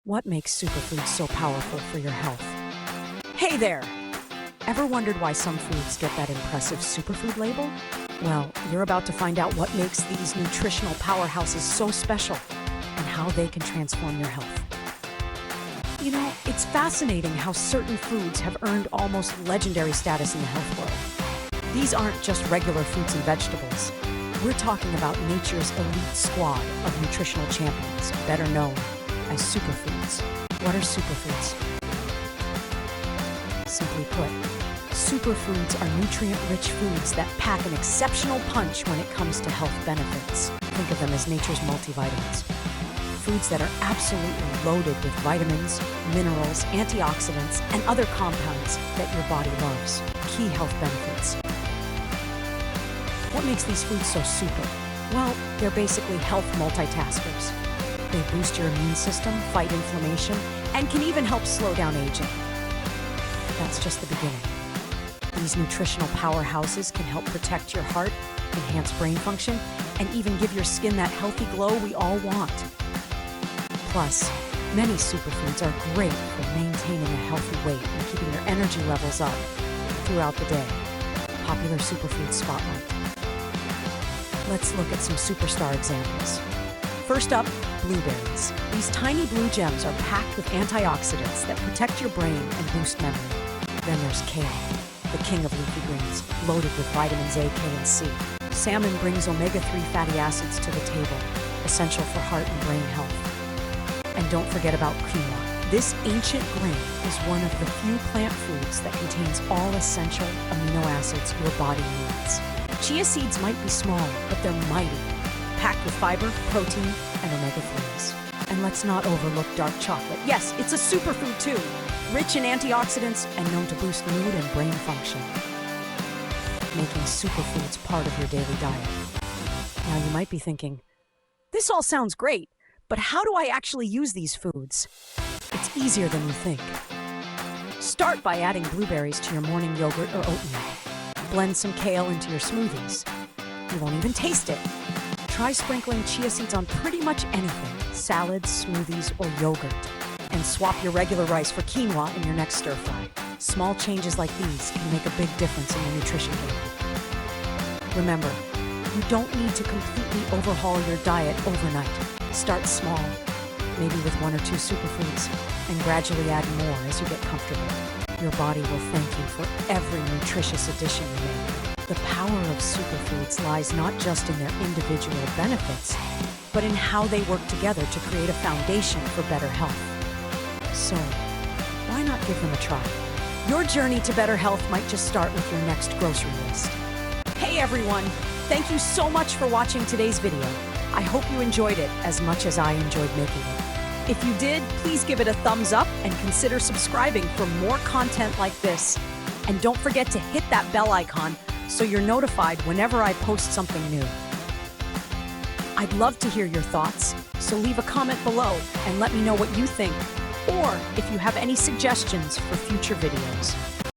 What makes superfoods so powerful for your health? Hey there! Ever wondered why some foods get that impressive superfood label? Well, you're about to find out what makes these nutritional powerhouses so special and how they can transform your health. You know, it's fascinating how certain foods have earned almost legendary status in the health world. These aren't just regular fruits and vegetables. We're talking about nature's elite squad of nutritional champions, better known as superfoods. What are superfoods? Simply put, superfoods are nutrient-rich foods that pack an exceptional punch when it comes to health benefits. Think of them as nature's multivitamins. Foods that are absolutely loaded with vitamins, minerals, antioxidants, and other compounds that your body loves. Key health benefits. What makes these foods so super? Well, they're basically health multitaskers. They boost your immune system, fight inflammation, and can even help slow down aging. That's just the beginning. These nutritional powerhouses can help protect your heart, enhance brain function, and even give your skin that healthy glow we all want. Plus, many superfoods are great for maintaining a healthy weight and keeping your energy levels up throughout the day. Popular superfood spotlight. Let's look at some superstar examples. First up, blueberries. These tiny blue gems are packed with antioxidants that protect your brain and boost memory. Then there's kale, the king of leafy greens, loaded with vitamins A, K, and C. Salmon brings omega-3 fatty acids to the table, essential for heart and brain health. And don't forget about quinoa. This ancient grain is one of the few plant foods that contains all essential amino acids your body needs. Chia seeds might be small, but they're mighty, packed with fiber, protein, and omega-3s. And let's not overlook dark chocolate. Yes, it's a superfood too, rich in antioxidants and known to boost mood and brain function, making superfoods part of your daily diet. Now you might be thinking, this all sounds great, but how do I actually use these foods? It's easier than you think. Start by adding blueberries to your morning yogurt or oatmeal. Blend some kale into your smoothies. You won't even taste it. Try sprinkling chia seeds on pretty much anything, salads, smoothies, or yogurt. And swap your regular rice for quinoa in your next stir fry. Small changes like these can make a big difference in your nutrition game. Remember, you don't need to completely overhaul your diet overnight. Start small, maybe with 1 or 2 superfoods, and gradually add more as you get comfortable. Your body will thank you for every nutritious addition you make. The power of superfoods lies not just in their individual benefits, but in how they work together to create a foundation for better health. So, why not give them a try? Your journey to better health might just start with your next grocery list. Hey everyone! Thank you so much for watching today's video. I hope you enjoyed it as much as I enjoyed making it. If you did, please give it a thumbs up and consider subscribing for more content like this. And don't forget to hit that bell icon so you're notified whenever I post something new. I'd love to hear your thoughts, so leave a comment below and let me know what you think, or if you have any suggestions for future videos.